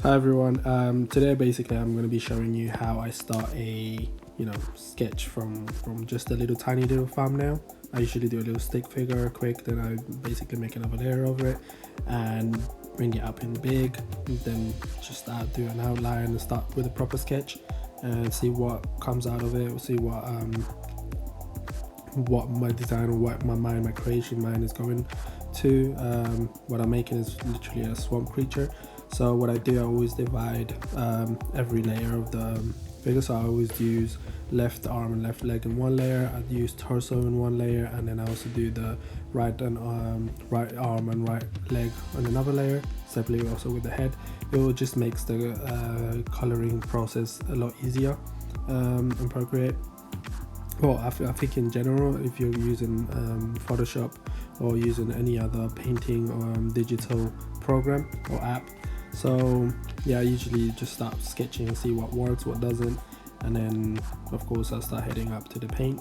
Hi everyone. Today basically I'm going to be showing you how I start a sketch from just a little tiny little thumbnail. I usually do a little stick figure quick, then I basically make another layer over it and bring it up in big, and then just start do an outline and start with a proper sketch and see what comes out of it. We'll see what my design or what my creation mind is going to. What I'm making is literally a swamp creature. So what I do, I always divide every layer of the figure. So I always use left arm and left leg in one layer. I'd use torso in one layer, and then I also do the right arm and right leg on another layer. Separately also with the head. It just makes the coloring process a lot easier in Procreate. Well, I think in general, if you're using Photoshop or using any other painting digital program or app. So yeah, I usually just start sketching and see what works, what doesn't, and then of course I'll start heading up to the paint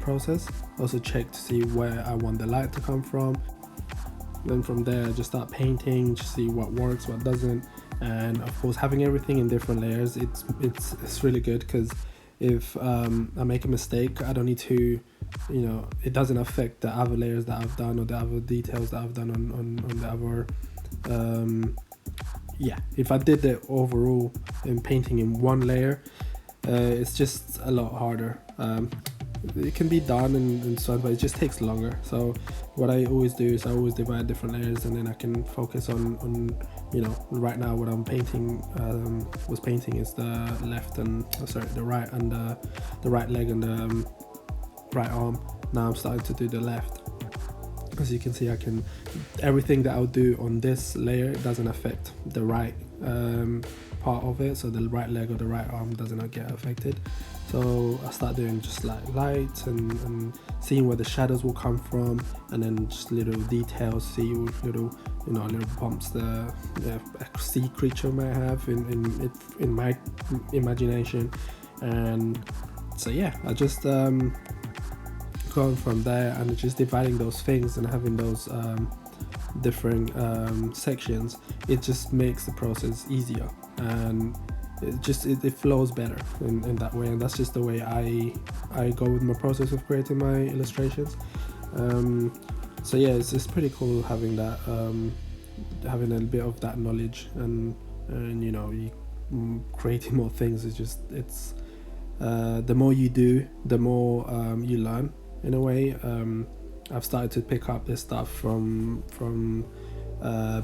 process. Also check to see where I want the light to come from. Then from there I just start painting to see what works, what doesn't, and of course having everything in different layers, it's really good because if I make a mistake, I don't need to, it doesn't affect the other layers that I've done or the other details that I've done on the other. If I did the overall in painting in one layer, it's just a lot harder. It can be done and so on, but it just takes longer. So what I always do is I always divide different layers, and then I can focus on right now what I'm painting was painting is the the right and the right leg and the right arm. Now I'm starting to do the left. As you can see, everything that I'll do on this layer doesn't affect the right part of it, so the right leg or the right arm doesn't get affected. So I start doing just like lights and seeing where the shadows will come from, and then just little details, see with little bumps the sea creature might have in my imagination. And so yeah, I just going from there and just dividing those things and having those different sections. It just makes the process easier, and it flows better in that way. And that's just the way I go with my process of creating my illustrations. So yeah, it's pretty cool having that having a bit of that knowledge, and creating more things. It's the more you do, the more you learn in a way. I've started to pick up this stuff from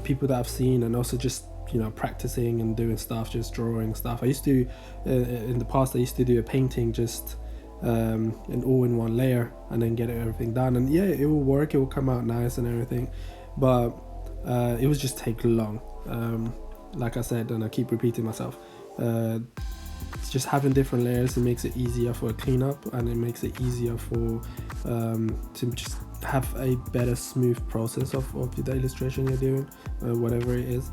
people that I've seen, and also just practicing and doing stuff, just drawing stuff. I used to in the past I used to do a painting just in all in one layer and then get everything done, and yeah, it will work, it will come out nice and everything, but it would just take long. Like I said, and I keep repeating myself, just having different layers, it makes it easier for a cleanup, and it makes it easier for to just have a better smooth process of the illustration you're doing, whatever it is,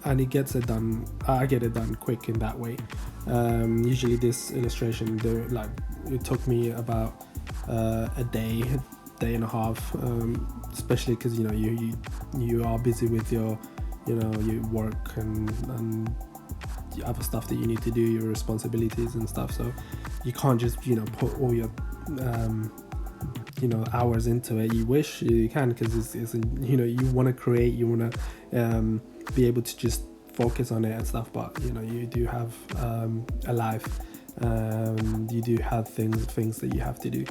and it gets it done. I get it done quick in that way. Usually this illustration, it took me about a day and a half, especially because you are busy with your your work and other stuff that you need to do, your responsibilities and stuff, so you can't just put all your hours into it. You wish you can, because it's you want to create, you want to be able to just focus on it and stuff, but you do have a life, you do have things that you have to do.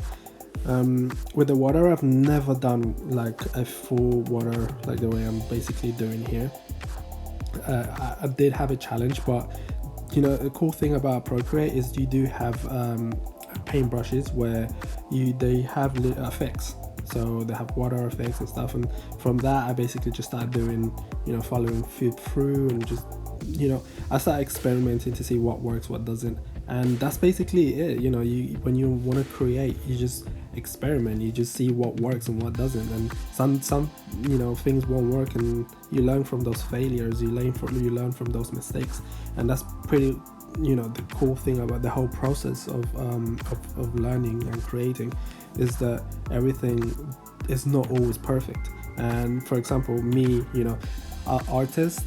With the water, I've never done like a full water like the way I'm basically doing here. I did have a challenge, but the cool thing about Procreate is you do have paint brushes where they have effects, so they have water effects and stuff, and from that I basically just started doing following through, and just I started experimenting to see what works, what doesn't, and that's basically it. When you want to create, you just experiment, you just see what works and what doesn't, and some things won't work, and you learn from those failures, you learn from those mistakes, and that's pretty the cool thing about the whole process of learning and creating is that everything is not always perfect. And for example, me, artist,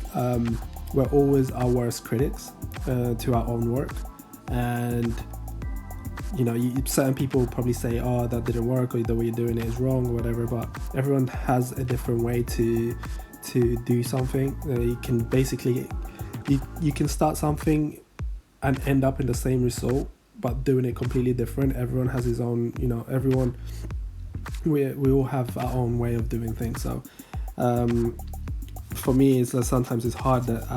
we're always our worst critics to our own work. And you know, certain people probably say, oh, that didn't work, or the way you're doing it is wrong, or whatever, but everyone has a different way to do something. You can basically, you can start something and end up in the same result, but doing it completely different. Everyone has his own, you know, we all have our own way of doing things. So for me, it's sometimes it's hard that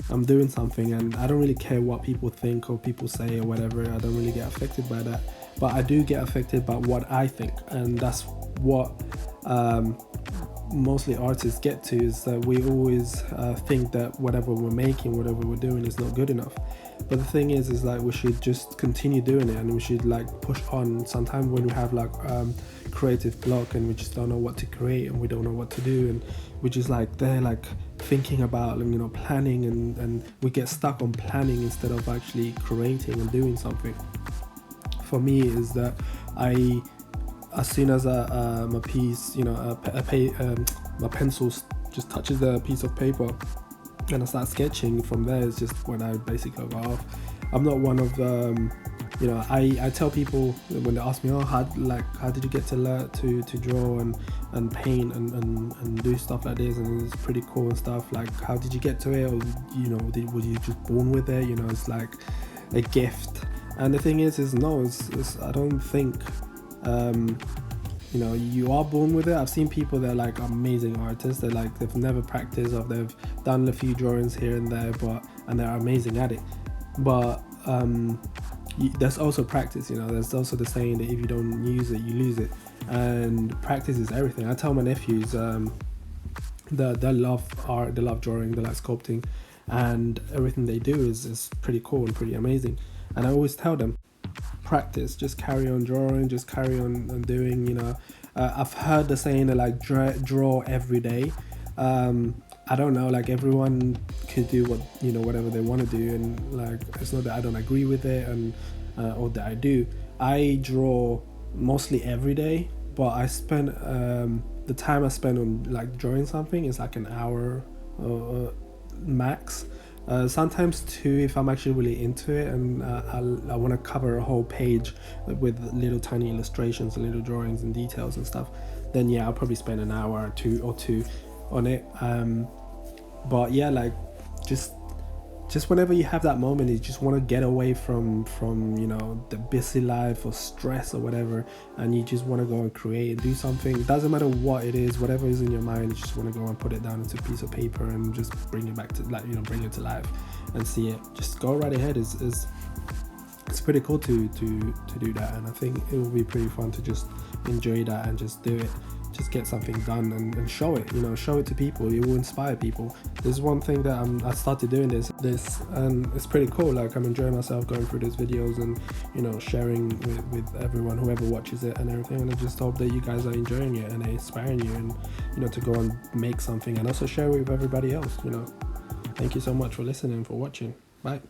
I'm doing something and I don't really care what people think or people say or whatever. I don't really get affected by that, but I do get affected by what I think, and that's what mostly artists get to, is that we always think that whatever we're making, whatever we're doing is not good enough. But the thing is like, we should just continue doing it, and we should like push on. Sometimes when we have like creative block and we just don't know what to create and we don't know what to do, and we just like they're like thinking about, you know, planning, and we get stuck on planning instead of actually creating and doing something. For me is that as soon as my piece, you know, my pencil just touches the piece of paper and I start sketching, from there is just when I basically go off. I'm not one of the, you know, I tell people when they ask me, oh, how did you get to learn to draw and paint and do stuff like this, and it's pretty cool and stuff, like how did you get to it, or you know, were you just born with it? You know, it's like a gift. And the thing is no, it's I don't think you know, you are born with it. I've seen people that are like amazing artists, they're like, they've never practiced, or they've done a few drawings here and there, and they're amazing at it. But there's also practice, you know, there's also the saying that if you don't use it, you lose it, and practice is everything. I tell my nephews, they love art, they love drawing, they like sculpting, and everything they do is pretty cool and pretty amazing. And I always tell them, practice, just carry on drawing, just carry on doing, you know. I've heard the saying that like draw every day. I don't know, like everyone could do what, you know, whatever they want to do, and like it's not that I don't agree with it, and or that I do. I draw mostly every day, but I spend the time I spend on like drawing something is like an hour max. Sometimes 2 if I'm actually really into it, and I want to cover a whole page with little tiny illustrations and little drawings and details and stuff, then yeah, I'll probably spend an hour or two on it. But yeah, like just whenever you have that moment, you just want to get away from you know, the busy life or stress or whatever, and you just want to go and create and do something. It doesn't matter what it is, whatever is in your mind, you just want to go and put it down into a piece of paper and just bring it back to, like, you know, bring it to life and see it. Just go right ahead. It's pretty cool to do that, and I think it will be pretty fun to just enjoy that and just do it. Just get something done and show it, you know, show it to people. It will inspire people. There's one thing that I started doing this and it's pretty cool. Like, I'm enjoying myself going through these videos and, you know, sharing with everyone, whoever watches it and everything. And I just hope that you guys are enjoying it and inspiring you, and, you know, to go and make something and also share it with everybody else, you know. Thank you so much for listening, for watching. Bye.